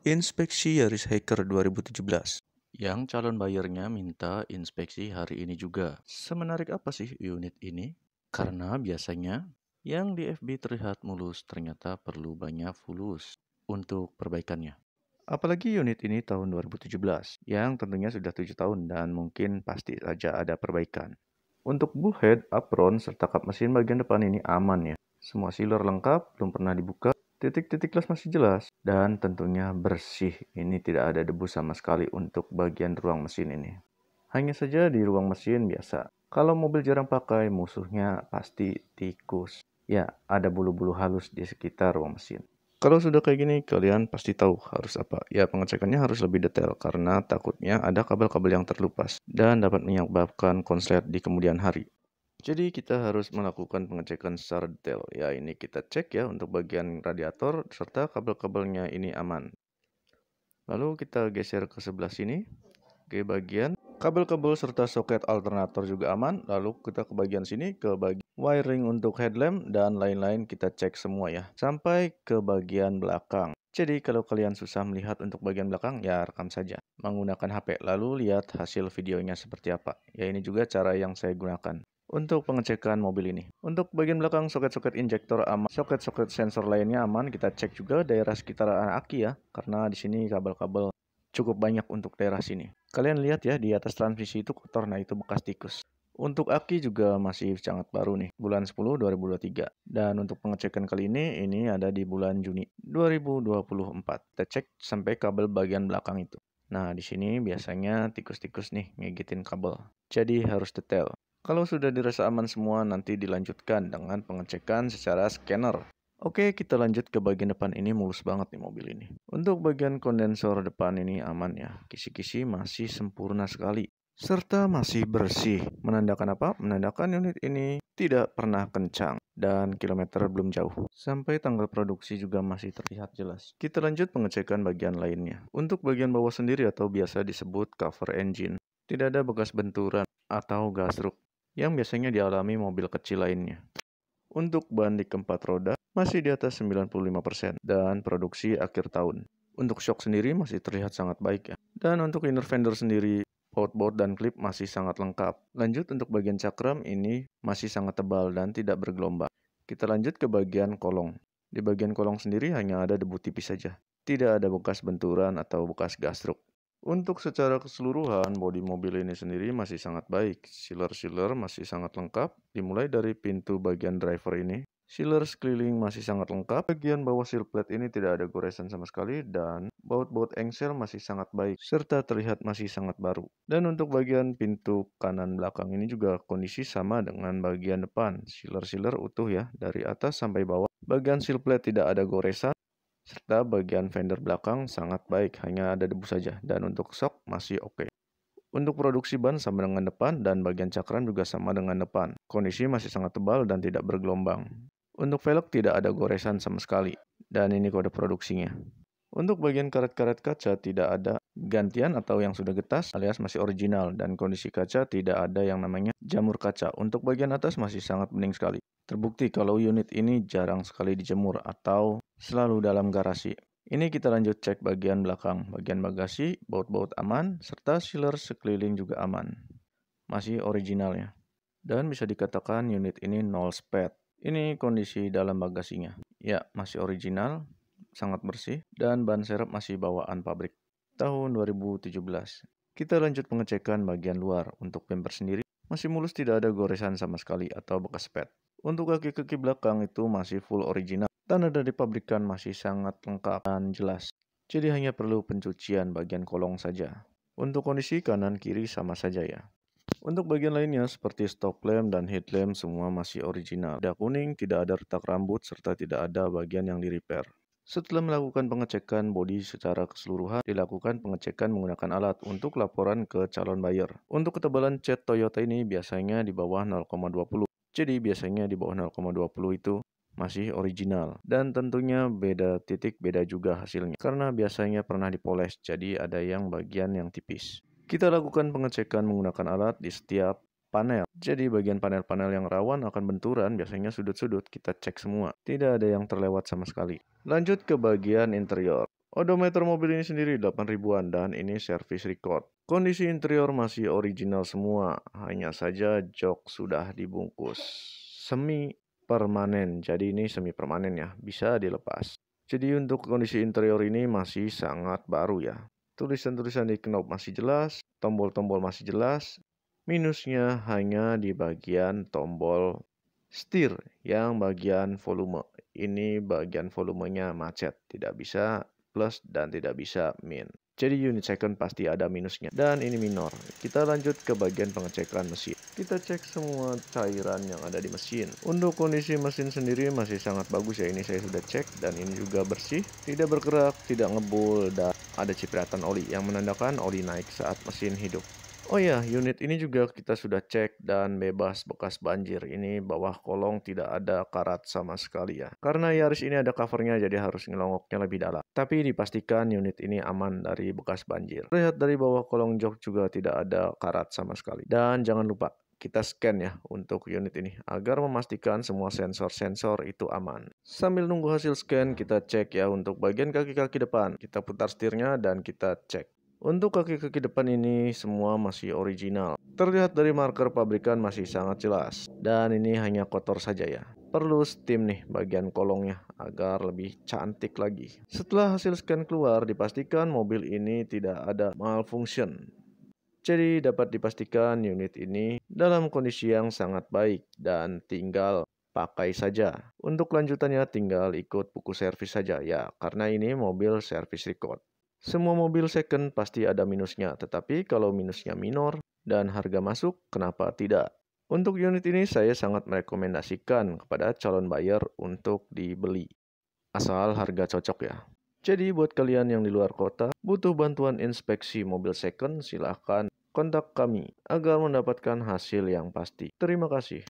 Inspeksi Yaris Hacker 2017. Yang calon bayarnya minta inspeksi hari ini juga. Semenarik apa sih unit ini? Karena biasanya yang di FB terlihat mulus ternyata perlu banyak fulus untuk perbaikannya. Apalagi unit ini tahun 2017, yang tentunya sudah 7 tahun dan mungkin pasti saja ada perbaikan. Untuk bullhead, apron, serta kap mesin bagian depan ini aman ya. Semua sealer lengkap, belum pernah dibuka, titik-titik las masih jelas, dan tentunya bersih. Ini tidak ada debu sama sekali untuk bagian ruang mesin ini. Hanya saja di ruang mesin biasa. Kalau mobil jarang pakai, musuhnya pasti tikus. Ya, ada bulu-bulu halus di sekitar ruang mesin. Kalau sudah kayak gini, kalian pasti tahu harus apa. Ya, pengecekannya harus lebih detail karena takutnya ada kabel-kabel yang terlupas dan dapat menyebabkan konslet di kemudian hari. Jadi kita harus melakukan pengecekan secara detail. Ya, ini kita cek ya untuk bagian radiator serta kabel-kabelnya ini aman. Lalu kita geser ke sebelah sini, ke bagian kabel-kabel serta soket alternator juga aman. Lalu kita ke bagian sini, ke bagian wiring untuk headlamp dan lain-lain kita cek semua ya. Sampai ke bagian belakang. Jadi kalau kalian susah melihat untuk bagian belakang, ya rekam saja menggunakan HP. Lalu lihat hasil videonya seperti apa. Ya ini juga cara yang saya gunakan untuk pengecekan mobil ini. Untuk bagian belakang soket-soket injektor aman, soket-soket sensor lainnya aman. Kita cek juga daerah sekitaran aki ya, karena di sini kabel-kabel cukup banyak untuk daerah sini. Kalian lihat ya di atas transmisi itu kotor, nah itu bekas tikus. Untuk aki juga masih sangat baru nih, bulan 10 2023. Dan untuk pengecekan kali ini ada di bulan Juni 2024. Kita cek sampai kabel bagian belakang itu. Nah, di sini biasanya tikus-tikus nih ngigitin kabel. Jadi harus detail. Kalau sudah dirasa aman semua, nanti dilanjutkan dengan pengecekan secara scanner. Oke, kita lanjut ke bagian depan. Ini mulus banget nih mobil ini. Untuk bagian kondensor depan ini aman ya. Kisi-kisi masih sempurna sekali. Serta masih bersih. Menandakan apa? Menandakan unit ini tidak pernah kencang. Dan kilometer belum jauh. Sampai tanggal produksi juga masih terlihat jelas. Kita lanjut pengecekan bagian lainnya. Untuk bagian bawah sendiri atau biasa disebut cover engine. Tidak ada bekas benturan atau gasruk yang biasanya dialami mobil kecil lainnya. Untuk ban di keempat roda masih di atas 95% dan produksi akhir tahun. Untuk shock sendiri masih terlihat sangat baik ya. Dan untuk inner fender sendiri, baut-baut dan klip masih sangat lengkap. Lanjut untuk bagian cakram ini masih sangat tebal dan tidak bergelombang. Kita lanjut ke bagian kolong. Di bagian kolong sendiri hanya ada debu tipis saja. Tidak ada bekas benturan atau bekas gasruk. Untuk secara keseluruhan, bodi mobil ini sendiri masih sangat baik. Sealer-sealer masih sangat lengkap, dimulai dari pintu bagian driver ini. Sealer sekeliling masih sangat lengkap. Bagian bawah seal plate ini tidak ada goresan sama sekali dan baut-baut engsel masih sangat baik serta terlihat masih sangat baru. Dan untuk bagian pintu kanan belakang ini juga kondisi sama dengan bagian depan. Sealer-sealer utuh ya, dari atas sampai bawah. Bagian seal plate tidak ada goresan. Serta bagian fender belakang sangat baik, hanya ada debu saja. Dan untuk shock masih oke. Untuk produksi ban sama dengan depan dan bagian cakram juga sama dengan depan. Kondisi masih sangat tebal dan tidak bergelombang. Untuk velg tidak ada goresan sama sekali. Dan ini kode produksinya. Untuk bagian karet-karet kaca tidak ada gantian atau yang sudah getas alias masih original. Dan kondisi kaca tidak ada yang namanya jamur kaca. Untuk bagian atas masih sangat bening sekali. Terbukti kalau unit ini jarang sekali dijemur atau selalu dalam garasi. Ini kita lanjut cek bagian belakang. Bagian bagasi, baut-baut aman, serta sealer sekeliling juga aman. Masih original ya. Dan bisa dikatakan unit ini nol spet. Ini kondisi dalam bagasinya. Ya, masih original, sangat bersih, dan ban serep masih bawaan pabrik. Tahun 2017. Kita lanjut pengecekan bagian luar. Untuk bumper sendiri, masih mulus, tidak ada goresan sama sekali atau bekas spet. Untuk kaki-kaki belakang itu masih full original. Tanda dari pabrikan masih sangat lengkap dan jelas. Jadi hanya perlu pencucian bagian kolong saja. Untuk kondisi kanan kiri sama saja ya. Untuk bagian lainnya seperti stop lamp dan headlamp semua masih original. Tidak kuning, tidak ada retak rambut, serta tidak ada bagian yang di-repair. Setelah melakukan pengecekan bodi secara keseluruhan, dilakukan pengecekan menggunakan alat untuk laporan ke calon buyer. Untuk ketebalan cat Toyota ini biasanya di bawah 0,20. Jadi biasanya di bawah 0,20 itu masih original. Dan tentunya beda titik, beda juga hasilnya. Karena biasanya pernah dipoles, jadi ada yang bagian yang tipis. Kita lakukan pengecekan menggunakan alat di setiap panel. Jadi bagian panel-panel yang rawan akan benturan, biasanya sudut-sudut, kita cek semua. Tidak ada yang terlewat sama sekali. Lanjut ke bagian interior. Odometer mobil ini sendiri 8 ribuan dan ini service record. Kondisi interior masih original semua, hanya saja jok sudah dibungkus semi permanen. Jadi ini semi permanen ya, bisa dilepas. Jadi untuk kondisi interior ini masih sangat baru ya. Tulisan-tulisan di knob masih jelas, tombol-tombol masih jelas. Minusnya hanya di bagian tombol setir yang bagian volume. Ini bagian volumenya macet, tidak bisa plus dan tidak bisa min. Jadi unit second pasti ada minusnya. Dan ini minor. Kita lanjut ke bagian pengecekan mesin. Kita cek semua cairan yang ada di mesin. Untuk kondisi mesin sendiri masih sangat bagus ya. Ini saya sudah cek dan ini juga bersih. Tidak bergerak, tidak ngebul, dan ada cipratan oli yang menandakan oli naik saat mesin hidup. Oh ya, unit ini juga kita sudah cek dan bebas bekas banjir. Ini bawah kolong tidak ada karat sama sekali ya. Karena Yaris ini ada covernya jadi harus ngelongoknya lebih dalam. Tapi dipastikan unit ini aman dari bekas banjir. Lihat dari bawah kolong jok juga tidak ada karat sama sekali. Dan jangan lupa kita scan ya untuk unit ini agar memastikan semua sensor-sensor itu aman. Sambil nunggu hasil scan kita cek ya untuk bagian kaki-kaki depan. Kita putar setirnya dan kita cek. Untuk kaki-kaki depan ini semua masih original. Terlihat dari marker pabrikan masih sangat jelas. Dan ini hanya kotor saja ya. Perlu steam nih bagian kolongnya agar lebih cantik lagi. Setelah hasil scan keluar dipastikan mobil ini tidak ada malfunction. Jadi dapat dipastikan unit ini dalam kondisi yang sangat baik dan tinggal pakai saja. Untuk lanjutannya tinggal ikut buku servis saja ya, karena ini mobil service record. Semua mobil second pasti ada minusnya, tetapi kalau minusnya minor dan harga masuk, kenapa tidak? Untuk unit ini saya sangat merekomendasikan kepada calon buyer untuk dibeli. Asal harga cocok ya. Jadi buat kalian yang di luar kota, butuh bantuan inspeksi mobil second, silahkan kontak kami agar mendapatkan hasil yang pasti. Terima kasih.